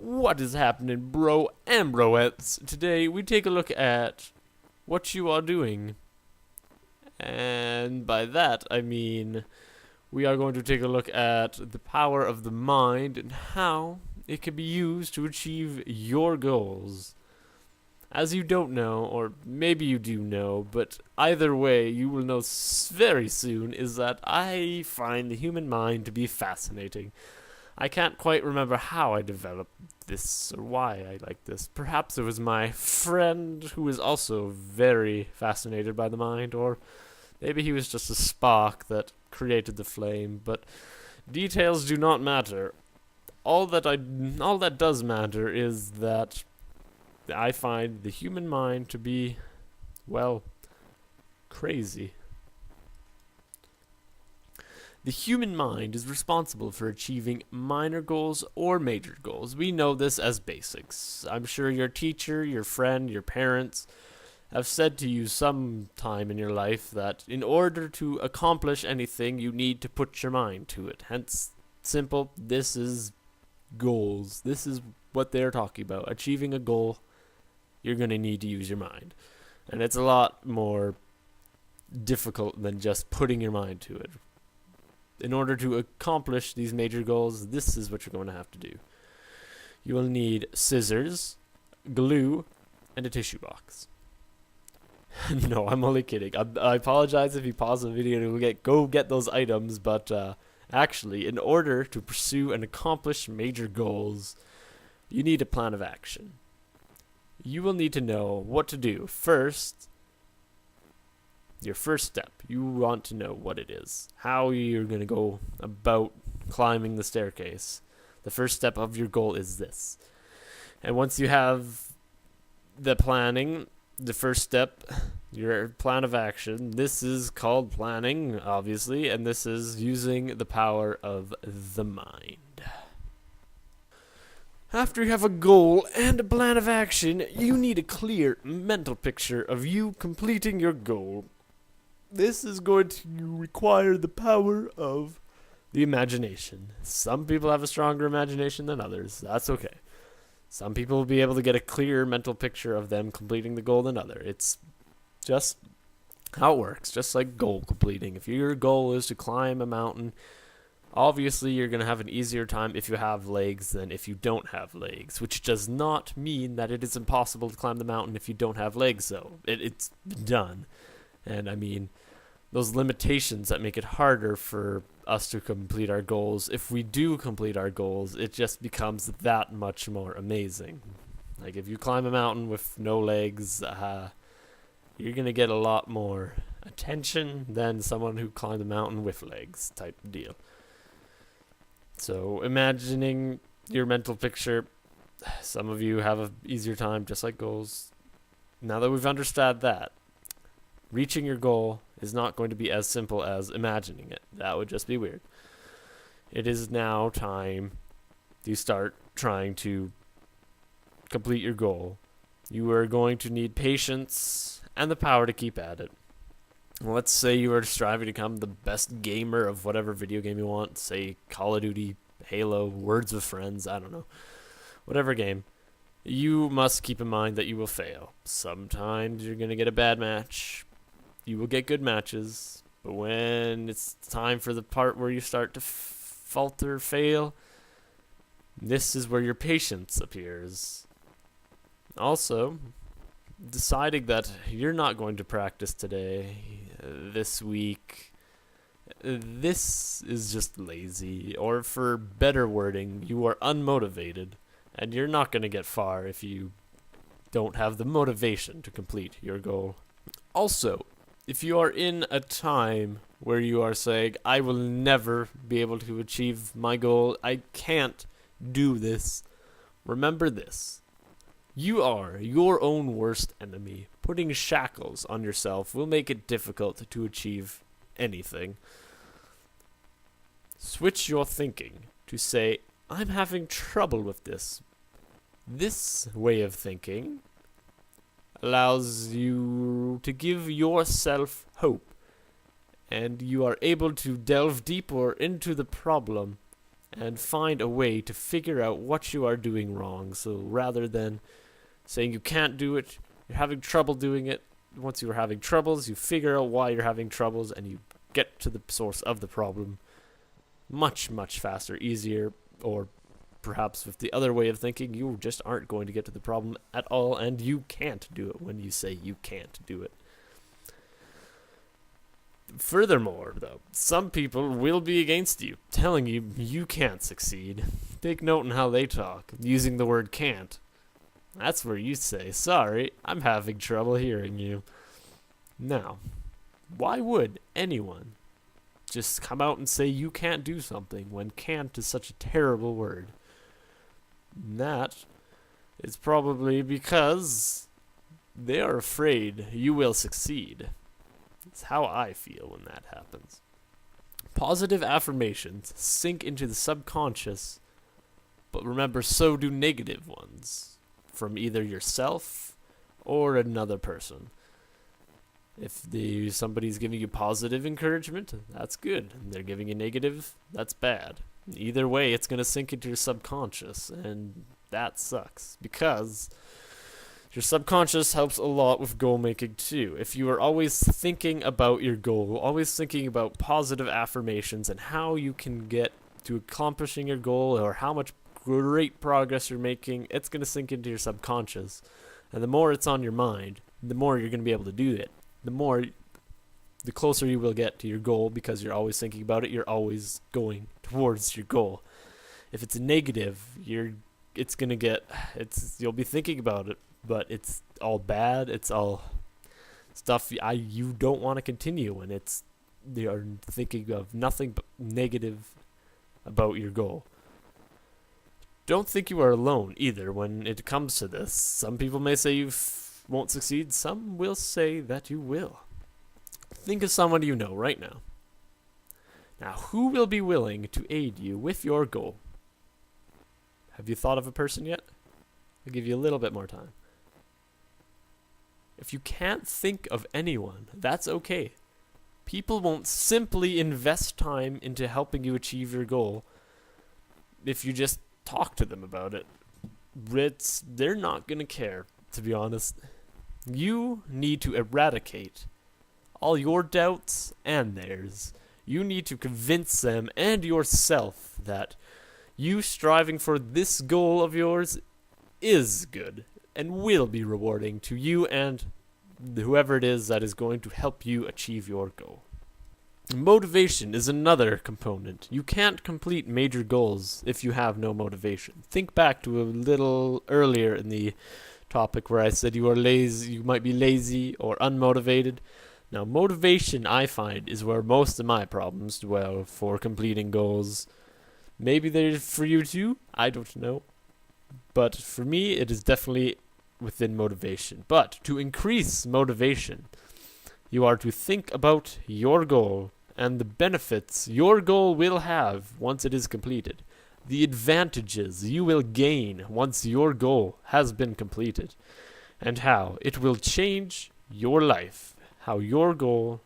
What is happening, bro and broettes? Today we take a look at what you are doing. And by that I mean we are going to take a look at the power of the mind and how it can be used to achieve your goals. As you don't know, or maybe you do know, but either way you will know very soon, is that I find the human mind to be fascinating. I can't quite remember how I developed this or why I like this. Perhaps it was my friend who is also very fascinated by the mind, or maybe he was just a spark that created the flame, but details do not matter. All that does matter is that I find the human mind to be, well, crazy. The human mind is responsible for achieving minor goals or major goals. We know this as basics. I'm sure your teacher, your friend, your parents have said to you sometime in your life that in order to accomplish anything, you need to put your mind to it. Hence, simple, this is goals. This is what they're talking about. Achieving a goal, you're going to need to use your mind. And it's a lot more difficult than just putting your mind to it. In order to accomplish these major goals, this is what you're going to have to do. You will need scissors, glue, and a tissue box. No, I'm only kidding. I apologize if you pause the video and go get those items, but actually, in order to pursue and accomplish major goals, you need a plan of action. You will need to know what to do. First, your first step, you want to know what it is, how you're going to go about climbing the staircase. The first step of your goal is this. And once you have the planning, the first step, your plan of action, this is called planning, obviously, and this is using the power of the mind. After you have a goal and a plan of action, you need a clear mental picture of you completing your goal. This is going to require the power of the imagination. Some people have a stronger imagination than others. That's okay. Some people will be able to get a clearer mental picture of them completing the goal than others. It's just how it works, just like goal completing. If your goal is to climb a mountain, obviously you're going to have an easier time if you have legs than if you don't have legs, which does not mean that it is impossible to climb the mountain if you don't have legs, though. It's done. And I mean, those limitations that make it harder for us to complete our goals, if we do complete our goals, it just becomes that much more amazing. Like if you climb a mountain with no legs, you're going to get a lot more attention than someone who climbed a mountain with legs type of deal. So imagining your mental picture, some of you have an easier time just like goals. Now that we've understood that, reaching your goal is not going to be as simple as imagining it. That would just be weird. It is now time to start trying to complete your goal. You are going to need patience and the power to keep at it. Let's say you are striving to become the best gamer of whatever video game you want. Say Call of Duty, Halo, Words with Friends, I don't know. Whatever game. You must keep in mind that you will fail. Sometimes you're going to get a bad match. You will get good matches, but when it's time for the part where you start to falter, fail, this is where your patience appears. Also, deciding that you're not going to practice today, this week, this is just lazy, or for better wording, you are unmotivated, and you're not going to get far if you don't have the motivation to complete your goal. Also, if you are in a time where you are saying, I will never be able to achieve my goal, I can't do this, remember this. You are your own worst enemy. Putting shackles on yourself will make it difficult to achieve anything. Switch your thinking to say, I'm having trouble with this. This way of thinking allows you to give yourself hope, and you are able to delve deeper into the problem and find a way to figure out what you are doing wrong. So rather than saying you can't do it, you're having trouble doing it. Once you are having troubles, you figure out why you're having troubles and you get to the source of the problem much, much faster, easier, or perhaps with the other way of thinking, you just aren't going to get to the problem at all, and you can't do it when you say you can't do it. Furthermore, though, some people will be against you, telling you you can't succeed. Take note on how they talk, using the word can't. That's where you say, sorry, I'm having trouble hearing you. Now, why would anyone just come out and say you can't do something when can't is such a terrible word? That is probably because they are afraid you will succeed. It's how I feel when that happens. Positive affirmations sink into the subconscious, but remember, so do negative ones, from either yourself or another person. If somebody's giving you positive encouragement, that's good. And they're giving you negative, that's bad. Either way, it's going to sink into your subconscious, and that sucks, because your subconscious helps a lot with goal making too. If you are always thinking about your goal, always thinking about positive affirmations and how you can get to accomplishing your goal or how much great progress you're making, it's going to sink into your subconscious. And the more it's on your mind, the more you're going to be able to do it. The closer you will get to your goal, because you're always thinking about it, you're always going towards your goal. If it's a negative, you'll be thinking about it, but it's all bad, it's all stuff you don't want to continue, and you're thinking of nothing but negative about your goal. Don't think you are alone either when it comes to this. Some people may say you won't succeed, some will say that you will. Think of someone you know right now. Now, who will be willing to aid you with your goal? Have you thought of a person yet? I'll give you a little bit more time. If you can't think of anyone, that's okay. People won't simply invest time into helping you achieve your goal if you just talk to them about it. They're not going to care, to be honest. You need to eradicate all your doubts and theirs. You need to convince them and yourself that you striving for this goal of yours is good and will be rewarding to you and whoever it is that is going to help you achieve your goal. Motivation is another component. You can't complete major goals if you have no motivation. Think back to a little earlier in the topic where I said you might be lazy or unmotivated. Now, motivation, I find, is where most of my problems dwell for completing goals. Maybe they're for you too, I don't know. But for me, it is definitely within motivation. But to increase motivation, you are to think about your goal and the benefits your goal will have once it is completed. The advantages you will gain once your goal has been completed. And how it will change your life. How your goal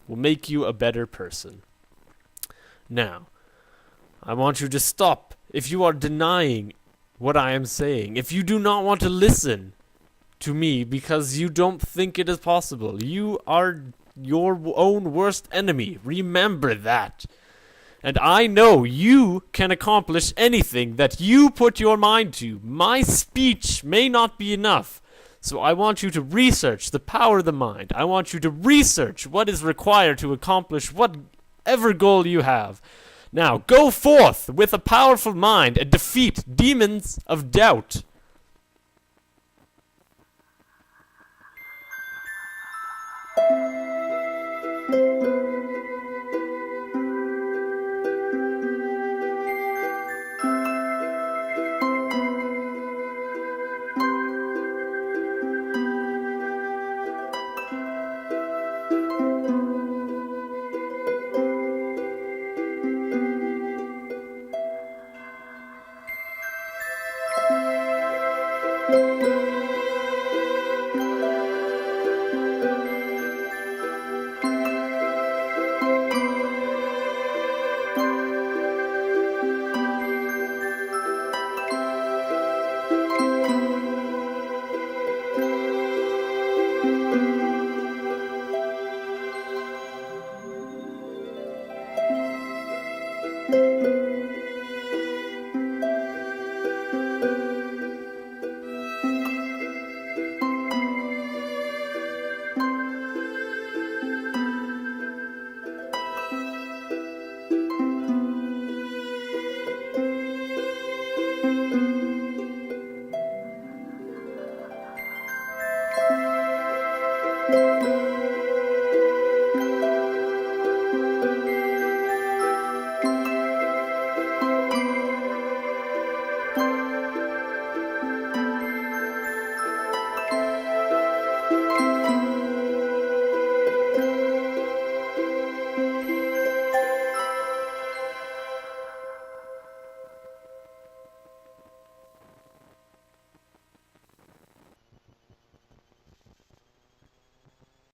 will make you a better person. Now, I want you to stop if you are denying what I am saying. If you do not want to listen to me because you don't think it is possible, you are your own worst enemy. Remember that. And I know you can accomplish anything that you put your mind to. My speech may not be enough. So I want you to research the power of the mind. I want you to research what is required to accomplish whatever goal you have. Now, go forth with a powerful mind and defeat demons of doubt.